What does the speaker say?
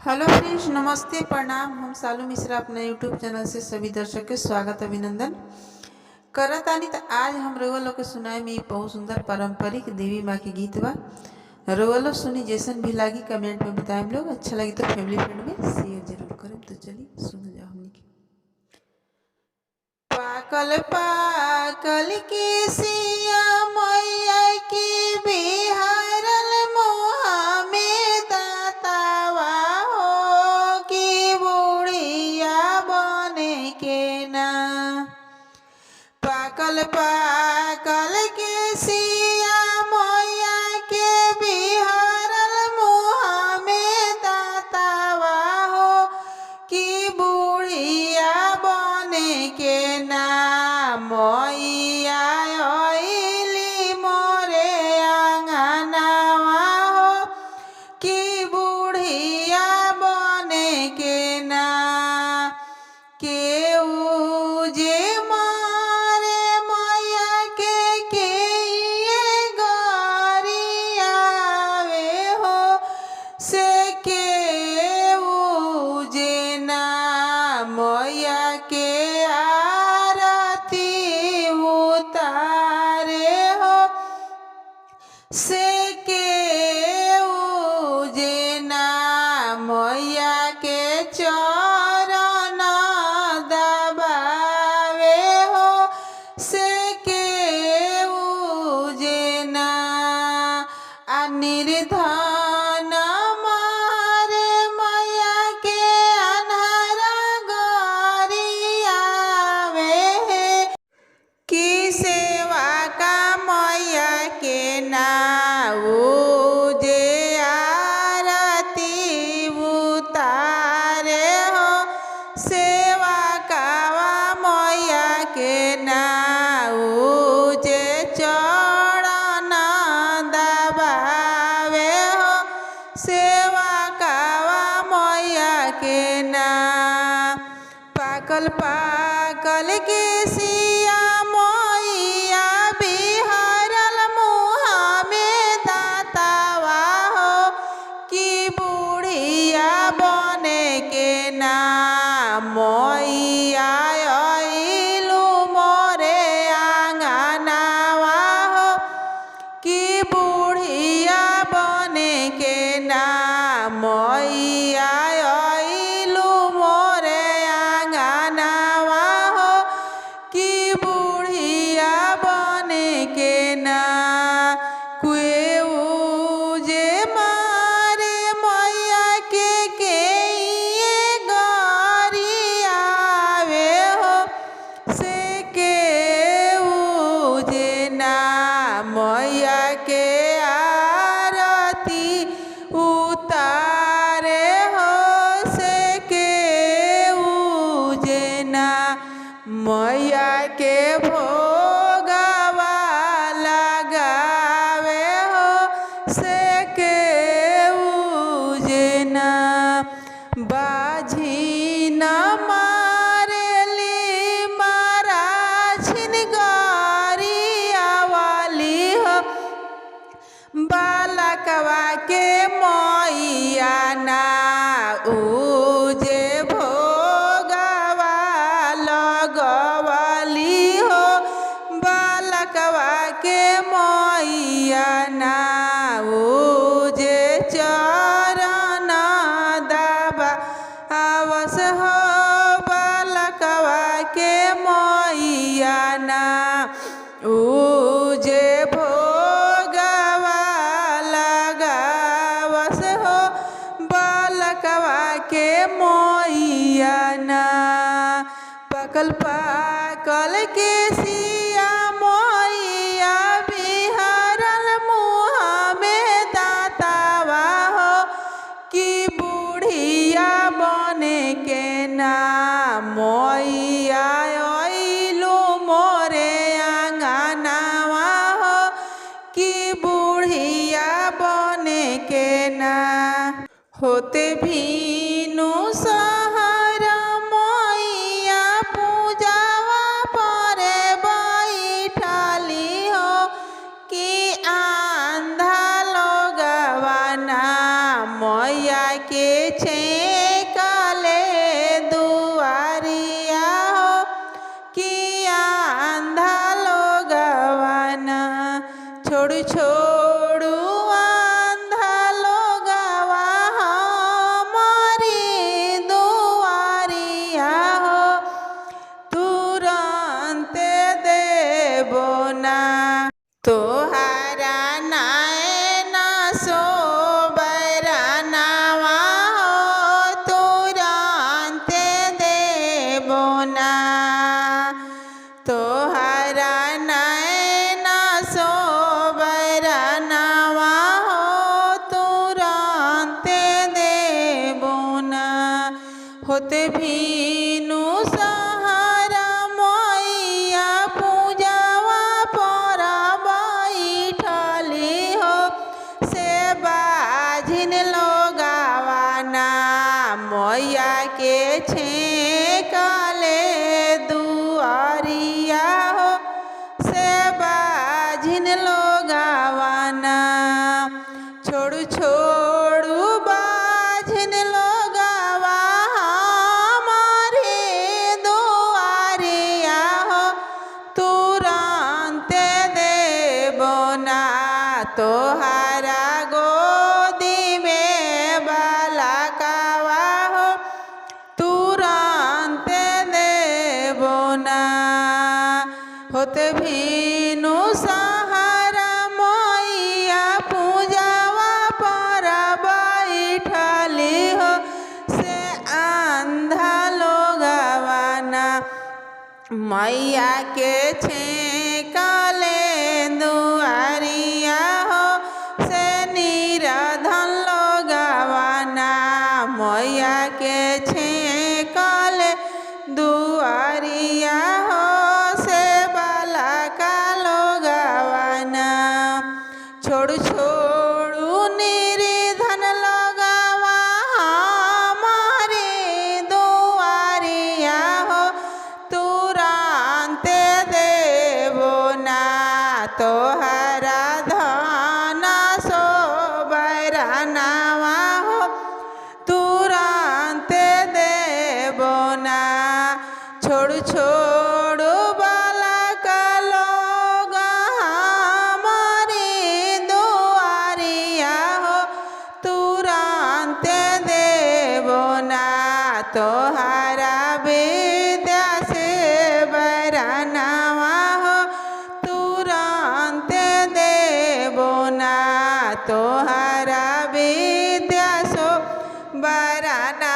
Hello friends, नमस्ते, प्रणाम। हम सालू मिश्रा अपने यूट्यूब चैनल से सभी दर्शक के स्वागत अभिनंदन करतानी। तो आज हम रउआ लोग के सुनाए में बहुत सुंदर पारंपरिक देवी माँ के गीत बा। रउआ लोग सुनी, जैसन भी लागी कमेंट में बताएं लोग। अच्छा लगी तो फैमिली फ्रेंड में शेयर जरूर करें। तो चलिए सुन जाओ हमने की। पाकल पाकल के सिया मैया की बिहारल मोहा में दातावा हो की बुढ़िया बने के ना। पाकल पाकल के सिया मैया के बिहारल मोहा में दातावा हो की बुढ़िया बने के ना। मैया अइली मोरे आंगनवा हो की बुढ़िया बने के ना। केहू जे मारे मैया के ये गरियावे हो से केहू जे ना मैया के आरती उतारे हो से केहू जे ना मैया के चरण दबावे हो से केहू जे ना। निर्धन मारे मैया के अन्हरा गरियावे की सेवा का मैया के नाऊ जे आरती उतारे हो सेवा कावा मैया के नाऊ जे चरण दबावे हो सेवा कावा मैया के ना। पाकल पाकल के सिया मैया बिहारल मुहा में दातावा हो की बुढ़िया बने के ना। मैया अइलू मोरे आंगनवा हो की बुढ़िया बने के ना। मैया अइलू मोरे आंगनवा हो की बुढ़िया बने के ना। केहू जे मारे मैया के ये गरियावे हो से केहू जे ना मैया के आरती उतारे हो से केहू जे ना मैया के भोगवा लगावे हो से केहू जे ना। बाझी न मारेली माराझिन गरिया वाली हो बालकवा के मैया ना जे भोगवा लगवली हो बालकवा के मैया ना जे चरण दबा आवस हो बालकवा के मैया ना जे भोगवा लगावस हो बालकवा के मैया ना। पाकल पाकल के सिया मैया बिहारल मुहा में दातावा हो की बुढ़िया बने के ना। मैया अइलू मोरे आंगनवा हो की बुढ़िया बने के ना। होते भीनु सहर मैया पूजावा परे बैठली हो की आंधा लोगवा ना मैया के छेकले दुआरिया हो किया अंधा लोगवाना छोड़ू छोड़ू अंधा लोगवा हमारी दुआरिया हो तुरंत देबो ना तोहारा नायन सोबरनवा हो तुरंत देबो ना तोहारा नायन सोबरनवा हो तुरंत देबो ना होते भीनु सहारा मैया पूजावा पर बैठली हो से बाझिन लोगावाना मैया के छेकले दुआरिया हो से बाझिन लोगावाना छोड़ू छोड़ू बाझिन लोगावा हमारे दुआरिया हो तुरंत देबो ना तोहारा गोदी में बालकवा हो तुरंत देबो ना होते भीनु सहारा मैया पूजावा पर बैठली हो से अंधा लोगवाना मैया के छेकले दुआरिया हो से निराधन लोगवाना मैया के छेकले दुआरिया हो से बालका लोगवाना छोड़ू छोड़ू निर्धन लोगवा हमारे दुआरिया हो तुरंत देबो ना तोहरा धन सोबरनवा हो तुरंत देबो ना छोड़ू छोड़ू बालक लोग हमारी दुआरिया हो तुरंत देबो ना तोहारा विद्या से बरनवा हो तुरंत देबो ना तोहारा विद्या सो बरना